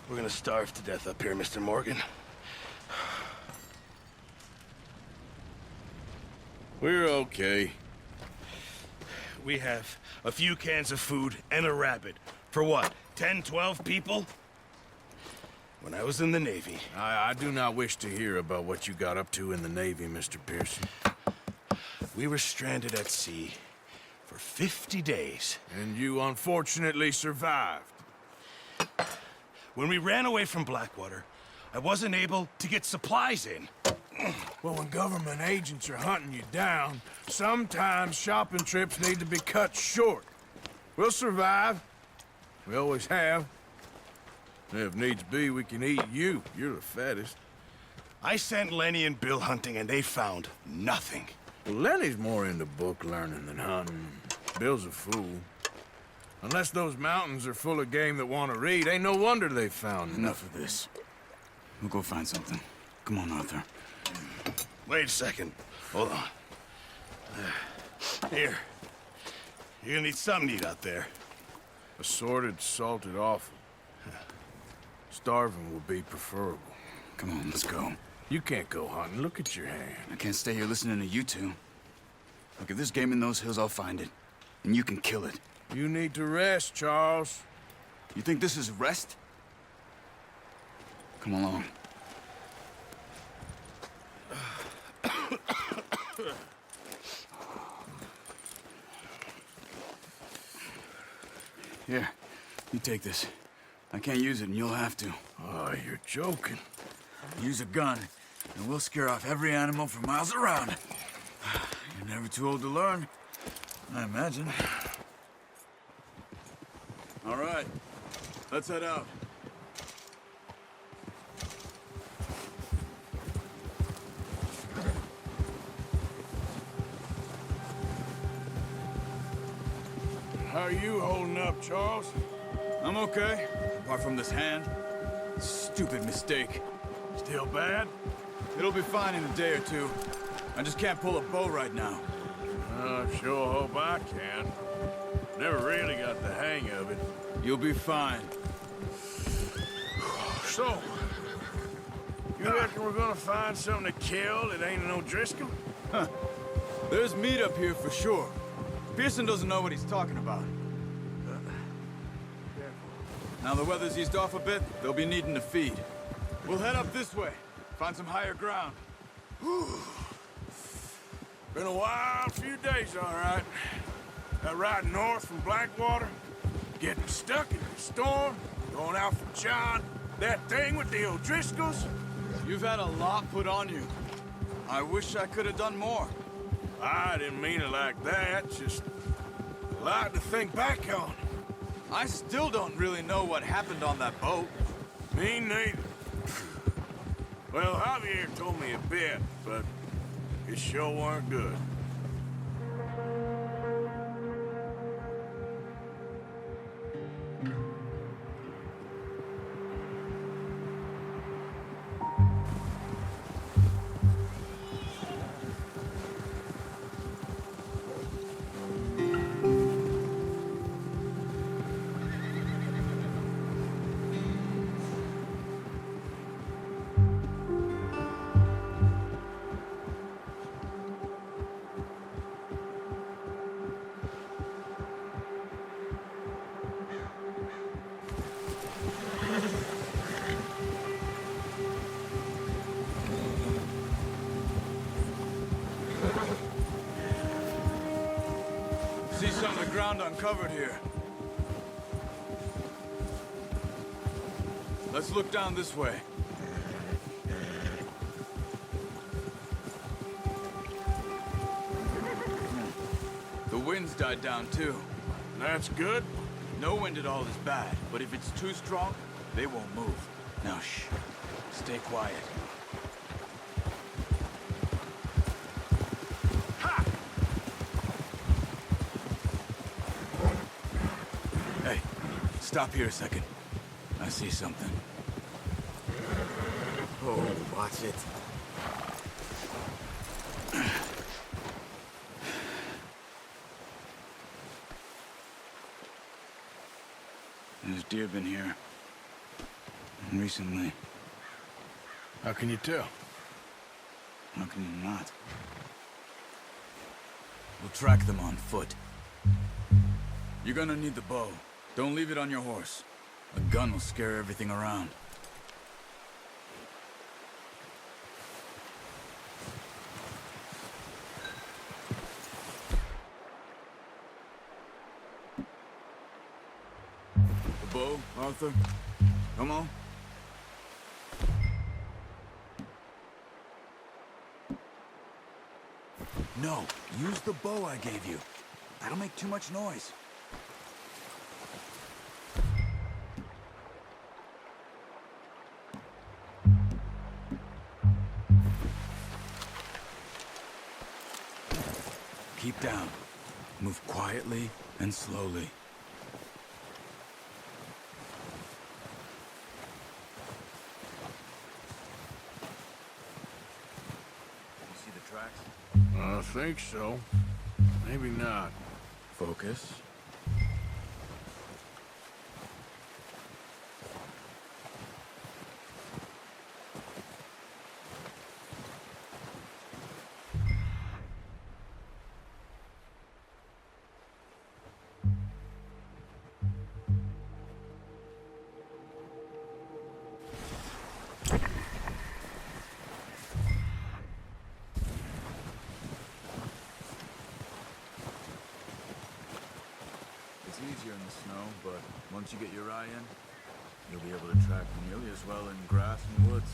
We're gonna starve to death up here, Mr. Morgan. We're okay. We have a few cans of food and a rabbit. For what, 10, 12 people? When I was in the Navy... I do not wish to hear about what you got up to in the Navy, Mr. Pearson. We were stranded at sea for 50 days. And you unfortunately survived. When we ran away from Blackwater, I wasn't able to get supplies in. Well, when government agents are hunting you down, sometimes shopping trips need to be cut short. We'll survive. We always have. If needs be, we can eat you. You're the fattest. I sent Lenny and Bill hunting, and they found nothing. Well, Lenny's more into book learning than hunting. Bill's a fool. Unless those mountains are full of game that want to read, ain't no wonder they found Enough of this. We'll go find something. Come on, Arthur. Wait a second. Hold on. Here. You're gonna need something to eat out there. Assorted, salted offal. Starving will be preferable. Come on, let's go. You can't go hunting. Look at your hand. I can't stay here listening to you two. Look, if there's game in those hills, I'll find it. And you can kill it. You need to rest, Charles. You think this is rest? Come along. Here, you take this. I can't use it, and you'll have to. Oh, you're joking. Use a gun, and we'll scare off every animal for miles around. You're never too old to learn, I imagine. All right, let's head out. How are you holding up, Charles? I'm okay, apart from this hand. Stupid mistake. Still bad? It'll be fine in a day or two. I just can't pull a bow right now. I sure hope I can. Never really got the hang of it. You'll be fine. So, you reckon we're gonna find something to kill that ain't no Driscoll? There's meat up here for sure. Pearson doesn't know what he's talking about. Now the weather's eased off a bit, they'll be needing to feed. We'll head up this way, find some higher ground. Been a wild few days, all right. That ride north from Blackwater, getting stuck in the storm, going out from John, that thing with the O'Driscolls. You've had a lot put on you. I wish I could have done more. I didn't mean it like that, just a lot to think back on. I still don't really know what happened on that boat. Me neither. Well, Javier told me a bit, but it sure weren't good. See some of the ground uncovered here. Let's look down this way. The wind's died down too. That's good. No wind at all is bad, but if it's too strong, they won't move. Now shh. Stay quiet. Hey, stop here a second. I see something. Oh, watch it. There's deer been here. recently. How can you tell? How can you not? We'll track them on foot. You're gonna need the bow. Don't leave it on your horse. A gun will scare everything around. The bow, Arthur? Come on. No, use the bow I gave you. That'll make too much noise. Keep down. Move quietly and slowly. You see the tracks? I think so. Maybe not. Focus. It's easier in the snow, but once you get your eye in, you'll be able to track nearly as well in grass and woods.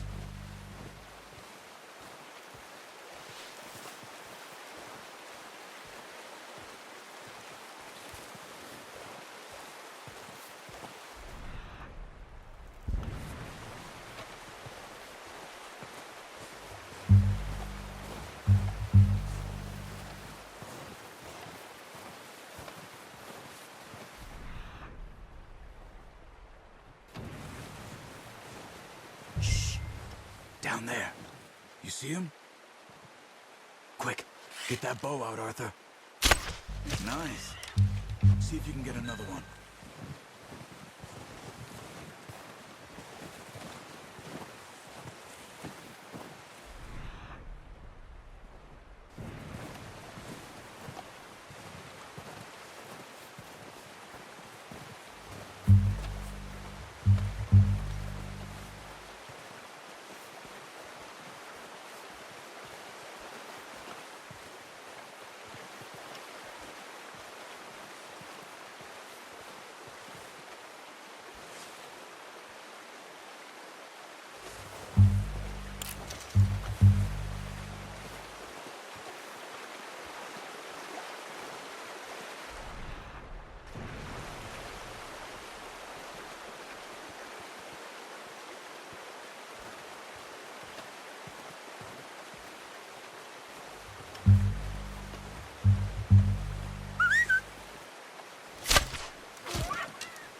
Down there. You see him? Quick, get that bow out, Arthur. Nice. See if you can get another one.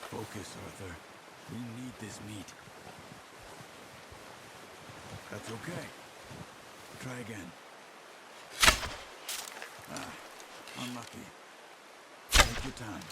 Focus, Arthur. We need this meat. That's okay. Try again. Ah, unlucky. Take your time.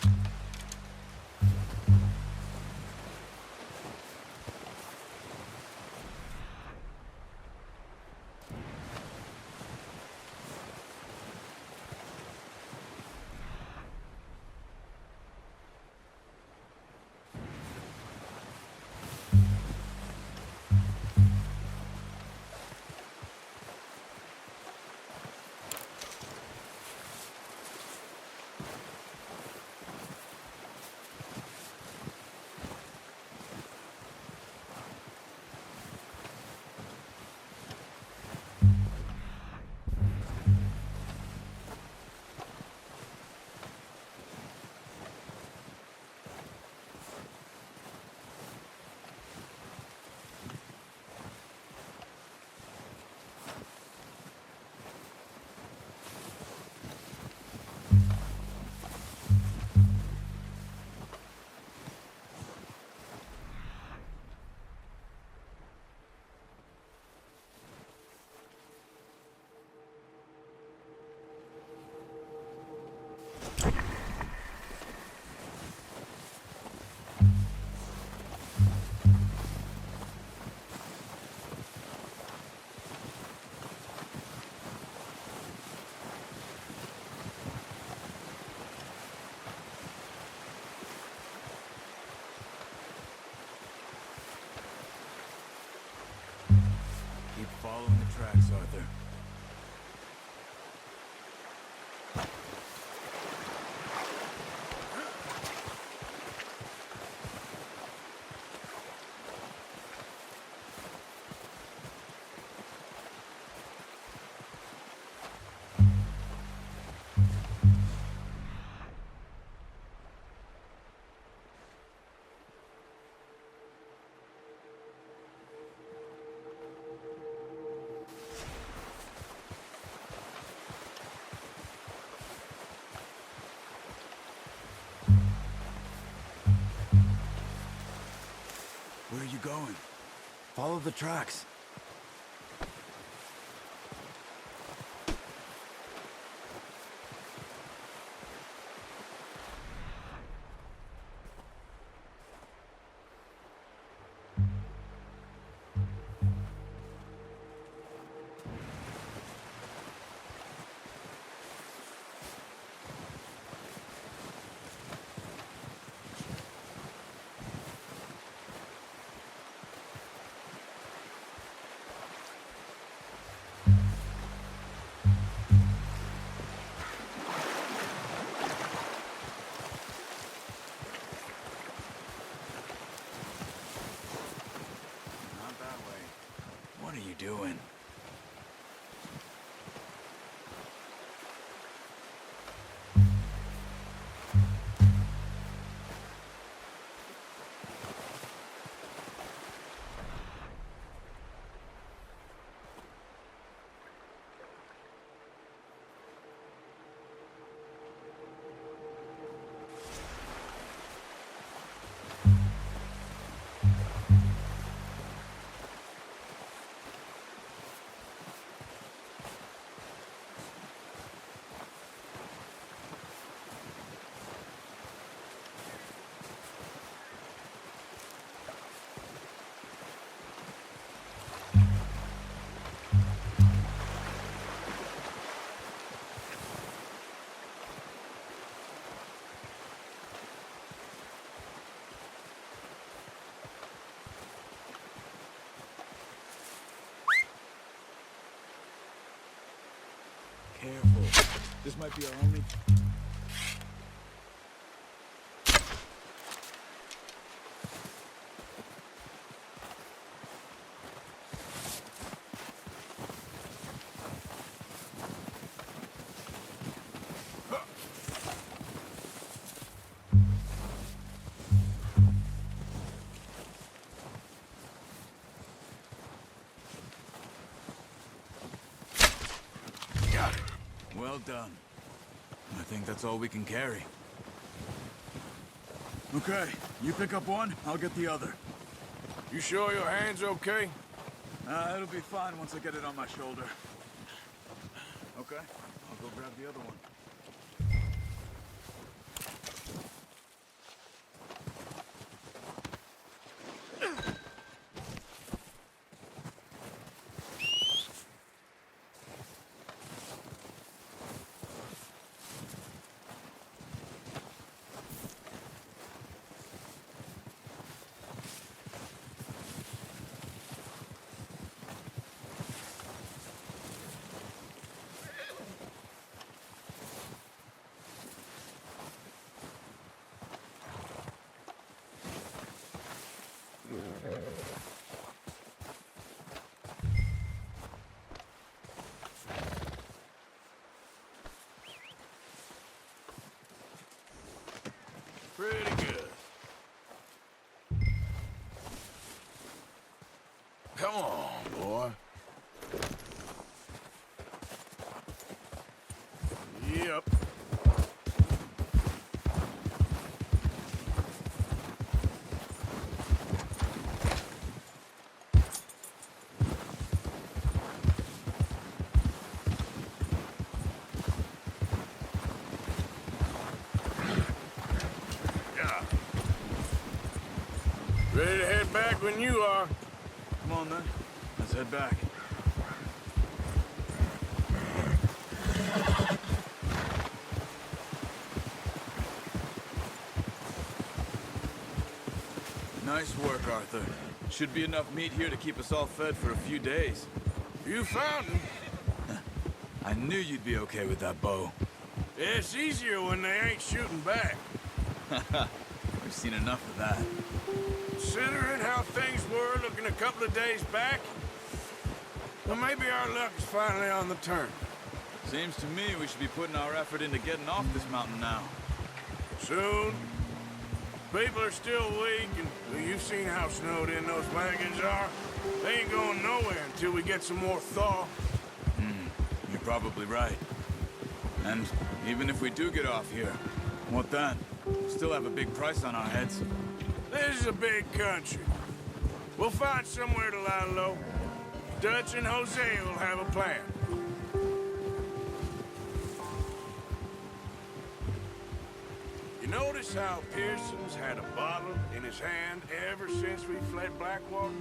Keep following the tracks, Arthur. Where are you going? Follow the tracks. Not that way. What are you doing? Careful. This might be our only... Got it. Well done. I think that's all we can carry. Okay, you pick up one, I'll get the other. You sure your hand's okay? It'll be fine once I get it on my shoulder. Okay, I'll go grab the other one. Pretty good. Come on, boy. Yep. Ready to head back when you are. Come on then, let's head back. Nice work, Arthur. Should be enough meat here to keep us all fed for a few days. You found him. I knew you'd be okay with that bow. It's easier when they ain't shooting back. We've seen enough of that. Considering how things were looking a couple of days back, well, maybe our luck is finally on the turn. Seems to me we should be putting our effort into getting off this mountain now. Soon. People are still weak, and well, you've seen how snowed in those wagons are. They ain't going nowhere until we get some more thaw. You're probably right. And even if we do get off here, what then? We still have a big price on our heads. This is a big country. We'll find somewhere to lie low. Dutch and Jose will have a plan. You notice how Pearson's had a bottle in his hand ever since we fled Blackwater?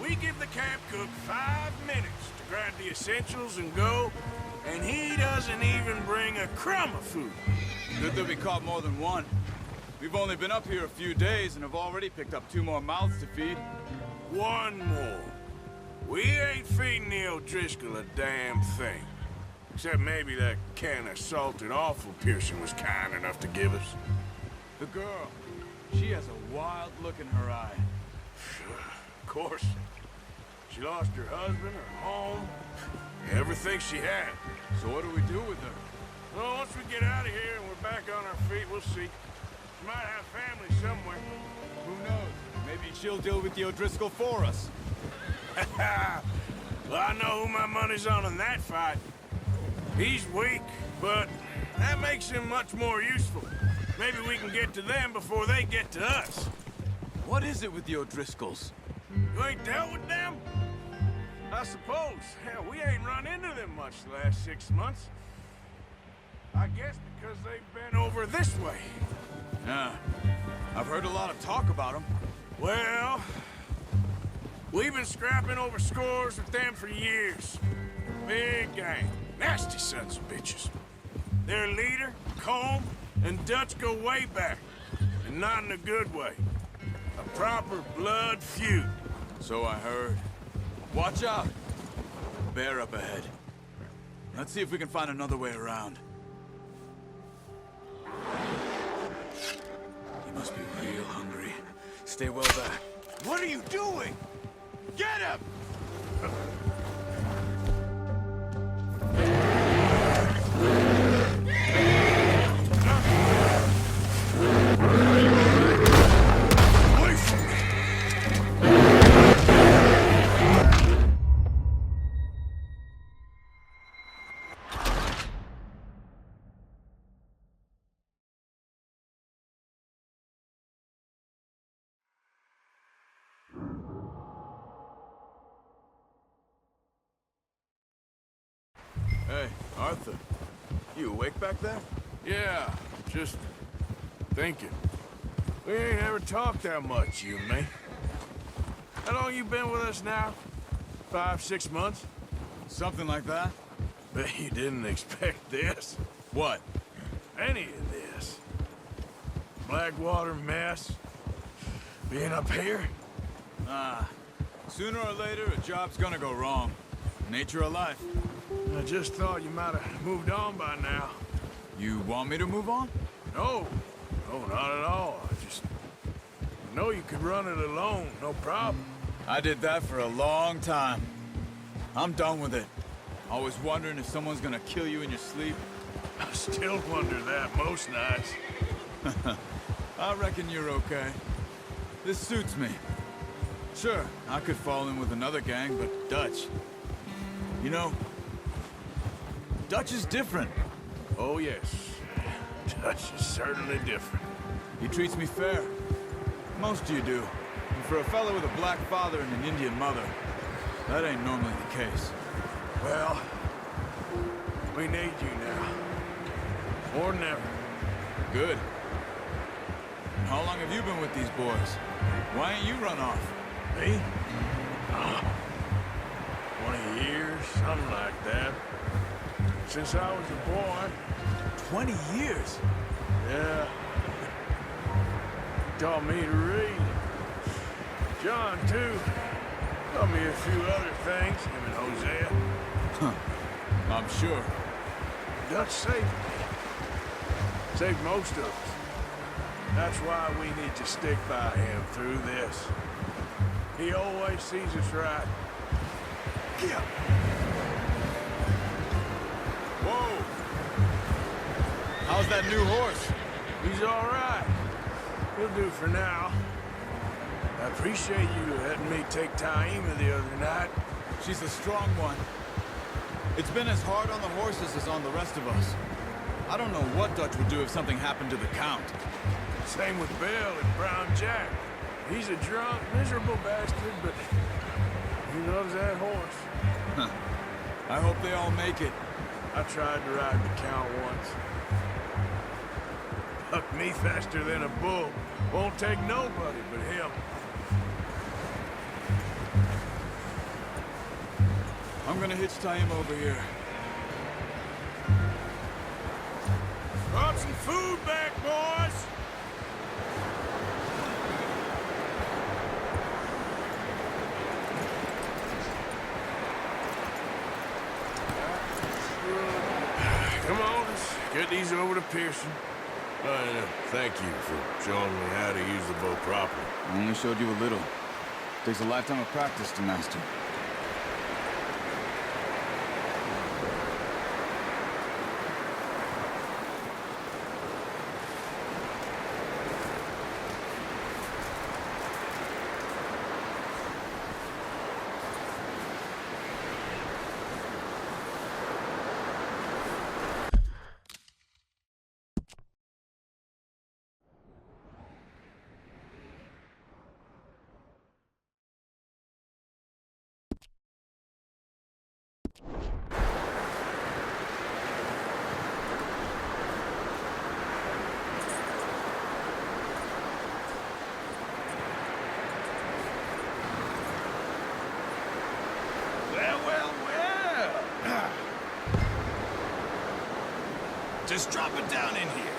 We give the camp cook 5 minutes to grab the essentials and go, and he doesn't even bring a crumb of food. Good that we caught more than one. We've only been up here a few days and have already picked up 2 more mouths to feed. 1 more. We ain't feeding the O'Driscoll a damn thing. Except maybe that can of salted offal Pearson was kind enough to give us. The girl, she has a wild look in her eye. Of course. She lost her husband, her home, everything she had. So what do we do with her? Well, once we get out of here and we're back on our feet, we'll see. She might have family somewhere. Who knows? Maybe she'll deal with the O'Driscoll for us. Well, I know who my money's on in that fight. He's weak, but that makes him much more useful. Maybe we can get to them before they get to us. What is it with the O'Driscolls? You ain't dealt with them? I suppose. Hell, we ain't run into them much the last 6 months. I guess because they've been over this way. Yeah, I've heard a lot of talk about them. Well, we've been scrapping over scores with them for years. Big gang. Nasty sons of bitches. Their leader, Colm, and Dutch go way back. And not in a good way. A proper blood feud. So I heard. Watch out. Bear up ahead. Let's see if we can find another way around. He must be real hungry. Stay well back. What are you doing? Get him! Away from me! Hey, Arthur. You awake back there? Yeah, just thinking. We ain't ever talked that much, you and me. How long you been with us now? 5, 6 months? Something like that? Bet you didn't expect this. What? Any of this. Blackwater mess. Being up here? Sooner or later, a job's gonna go wrong. Nature of life. I just thought you might have moved on by now. You want me to move on? No. No, not at all. I just know you could run it alone, no problem. I did that for a long time. I'm done with it. Always wondering if someone's gonna kill you in your sleep. I still wonder that most nights. I reckon you're okay. This suits me. Sure, I could fall in with another gang, but Dutch... You know, Dutch is different. Oh, yes. Dutch is certainly different. He treats me fair. Most of you do. And for a fellow with a black father and an Indian mother, that ain't normally the case. Well, we need you now. More than ever. Good. And how long have you been with these boys? Why ain't you run off? Me? 20 years, something like that. Since I was a boy. 20 years? Yeah. Taught me to read. John, too. Taught me a few other things, him and Hosea. I'm sure. Dutch saved. Saved most of us. That's why we need to stick by him through this. He always sees us right. Yeah. Whoa! How's that new horse? He's all right. He'll do for now. I appreciate you letting me take Taima the other night. She's a strong one. It's been as hard on the horses as on the rest of us. I don't know what Dutch would do if something happened to the Count. Same with Bill and Brown Jack. He's a drunk, miserable bastard, but he loves that horse. I hope they all make it. I tried to ride the Count once. Bucked me faster than a bull. Won't take nobody but him. I'm gonna hitch Taima over here. Brought some food back, boys! Come on, let's get these over to Pearson. Thank you for showing me how to use the bow properly. I only showed you a little. Takes a lifetime of practice to master. Just drop it down in here.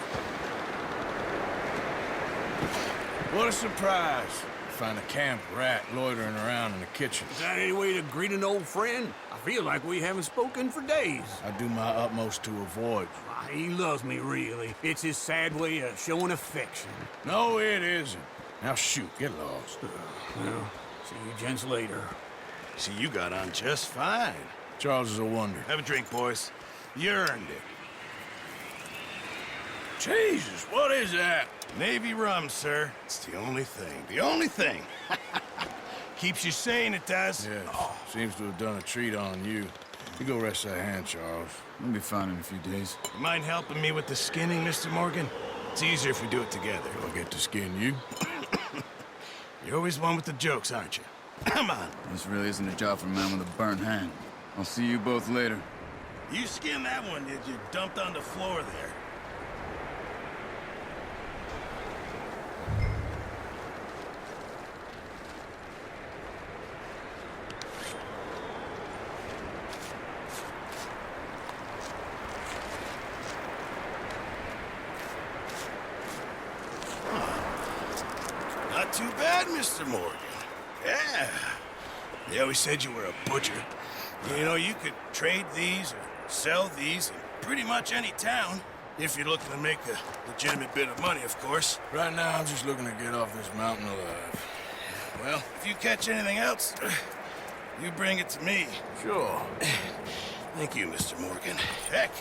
What a surprise. Find a camp rat loitering around in the kitchen. Is that any way to greet an old friend? I feel like we haven't spoken for days. I do my utmost to avoid. He loves me, really. It's his sad way of showing affection. No, it isn't. Now shoot, get lost. Well, see you gents later. See, you got on just fine. Charles is a wonder. Have a drink, boys. You earned it. Jesus, what is that? Navy rum, sir. It's the only thing. The only thing. Keeps you sane, it does. Yes, seems to have done a treat on you. You go rest that hand, Charles. We'll be fine in a few days. You mind helping me with the skinning, Mr. Morgan? It's easier if we do it together. Do I get to skin you? You're always one with the jokes, aren't you? Come on. This really isn't a job for a man with a burnt hand. I'll see you both later. You skinned that one, did you? Dumped on the floor there. Not too bad, Mr. Morgan. Yeah. They always said you were a butcher. You know, you could trade these or sell these in pretty much any town. If you're looking to make a legitimate bit of money, of course. Right now, I'm just looking to get off this mountain alive. Well, if you catch anything else, you bring it to me. Sure. Thank you, Mr. Morgan. Heck,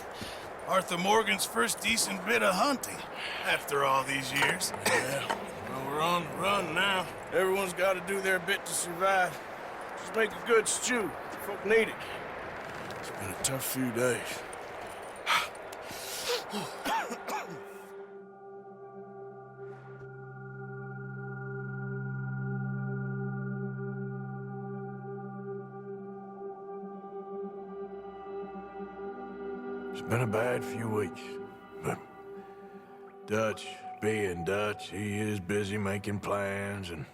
Arthur Morgan's first decent bit of hunting after all these years. Yeah. Well, we're on the run now. Everyone's got to do their bit to survive. Just make a good stew. Folk need it. It's been a tough few days. It's been a bad few weeks, but Dutch being Dutch, he is busy making plans, and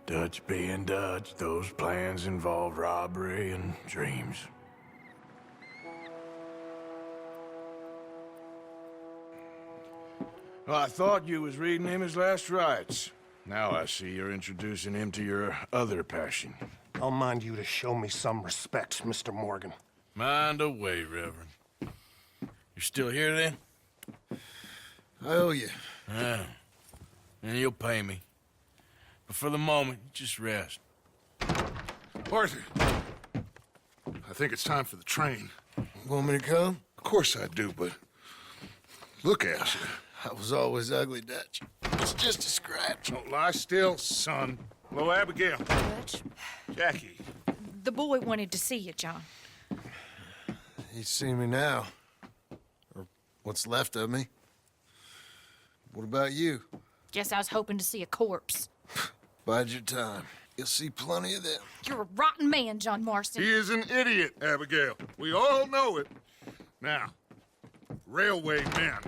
Dutch being Dutch, those plans involve robbery and dreams. Well, I thought you was reading him his last rites. Now I see you're introducing him to your other passion. I'll mind you to show me some respect, Mr. Morgan. Mind away, Reverend. You still here, then? I owe you. Yeah. And you'll pay me. But for the moment, just rest. Arthur, I think it's time for the train. Want me to come? Of course I do, but look at you. I was always ugly, Dutch. It's just a scratch. Don't lie still, son. Hello, Abigail. Dutch, Jackie. the boy wanted to see you, John. He's seen me now. Or what's left of me. What about you? Guess I was hoping to see a corpse. Bide your time. You'll see plenty of them. You're a rotten man, John Marston. He is an idiot, Abigail. We all know it. Now, railway men.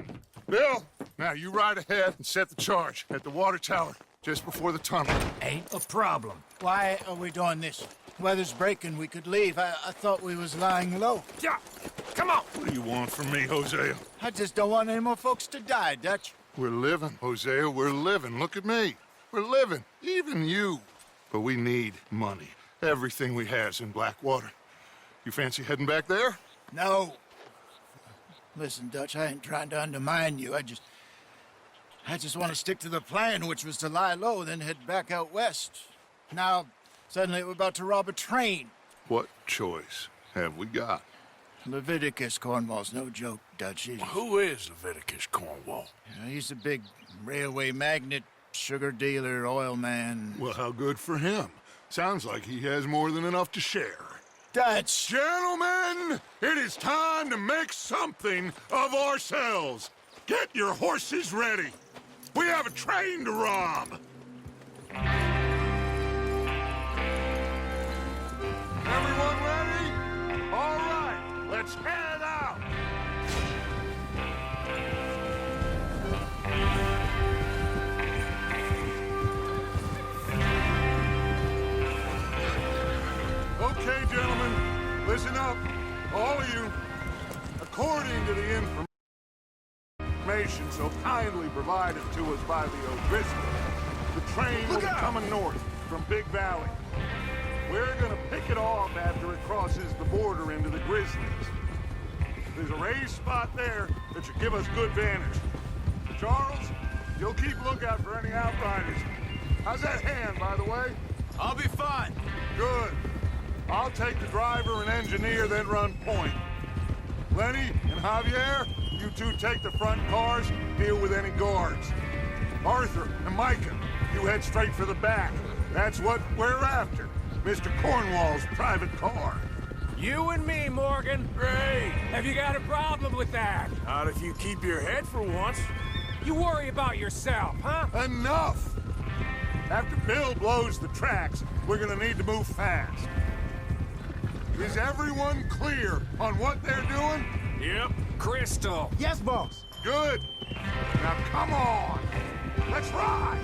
Bill, now you ride ahead and set the charge at the water tower just before the tunnel. Ain't a problem. Why are we doing this? Weather's breaking. We could leave. I thought we was lying low. Yeah, come on. What do you want from me, Hosea? I just don't want any more folks to die, Dutch. We're living, Hosea. We're living. Look at me. We're living. Even you. But we need money. Everything we has in Blackwater. You fancy heading back there? No. Listen, Dutch, I ain't trying to undermine you. I just want to stick to the plan, which was to lie low, then head back out west. Now, suddenly we're about to rob a train. What choice have we got? Leviticus Cornwall's no joke, Dutch. Who is Leviticus Cornwall? He's a big railway magnate, sugar dealer, oil man. Well, how good for him. Sounds like he has more than enough to share. Dutch! Gentlemen, it is time to make something of ourselves. Get your horses ready. We have a train to rob. Everyone ready? All right, let's head out. Okay, gentlemen, listen up, all of you. According to the information so kindly provided to us by the O'Driscoll, the train will be coming north from Big Valley. We're gonna pick it off after it crosses the border into the Grizzlies. There's a raised spot there that should give us good vantage. Charles, you'll keep lookout for any outriders. How's that hand, by the way? I'll be fine. Good. I'll take the driver and engineer, then run point. Lenny and Javier, you two take the front cars, deal with any guards. Arthur and Micah, you head straight for the back. That's what we're after. Mr. Cornwall's private car. You and me, Morgan. Great. Have you got a problem with that? Not if you keep your head for once. You worry about yourself, huh? Enough! After Bill blows the tracks, we're gonna need to move fast. Is everyone clear on what they're doing? Yep. Crystal. Yes, boss. Good. Now come on. Let's ride.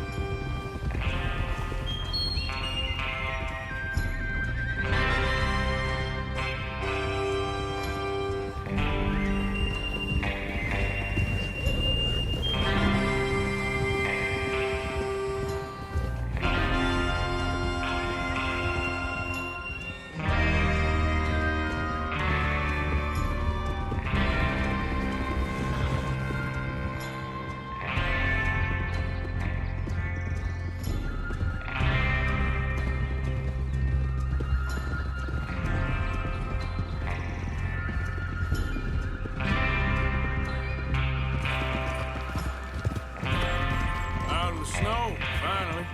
Snow, finally.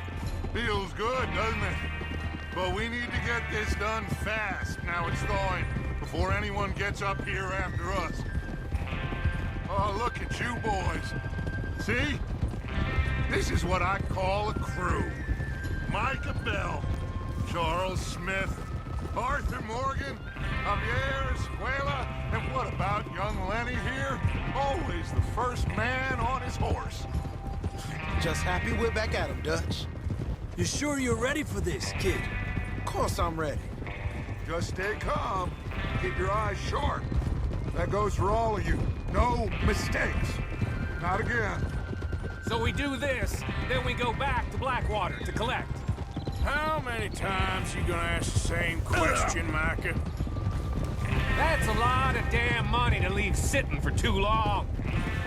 Feels good, doesn't it? But we need to get this done fast, now it's thawing, before anyone gets up here after us. Oh, look at you boys. See? This is what I call a crew. Micah Bell, Charles Smith, Arthur Morgan, Javier Escuela, and what about young Lenny here? Always the first man on his horse. Just happy we're back at him, Dutch. You sure you're ready for this, kid? Of course I'm ready. Just stay calm. Keep your eyes sharp. That goes for all of you. No mistakes. Not again. So we do this, then we go back to Blackwater to collect. How many times you gonna ask the same question, Micah? That's a lot of damn money to leave sitting for too long.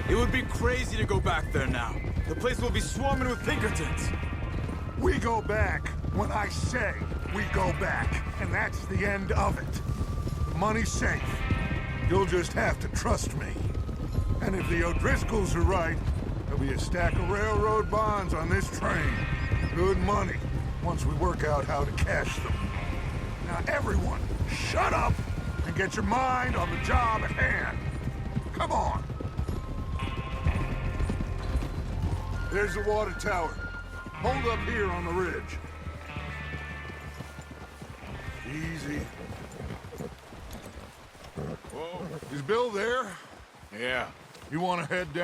It would be crazy to go back there now. The place will be swarming with Pinkertons. We go back when I say we go back, and that's the end of it. The money's safe. You'll just have to trust me. And if the O'Driscolls are right, there'll be a stack of railroad bonds on this train. Good money, once we work out how to cash them. Now everyone, shut up and get your mind on the job at hand. Come on. There's the water tower. Hold up here on the ridge. Easy. Whoa. Is Bill there? Yeah. You want to head down?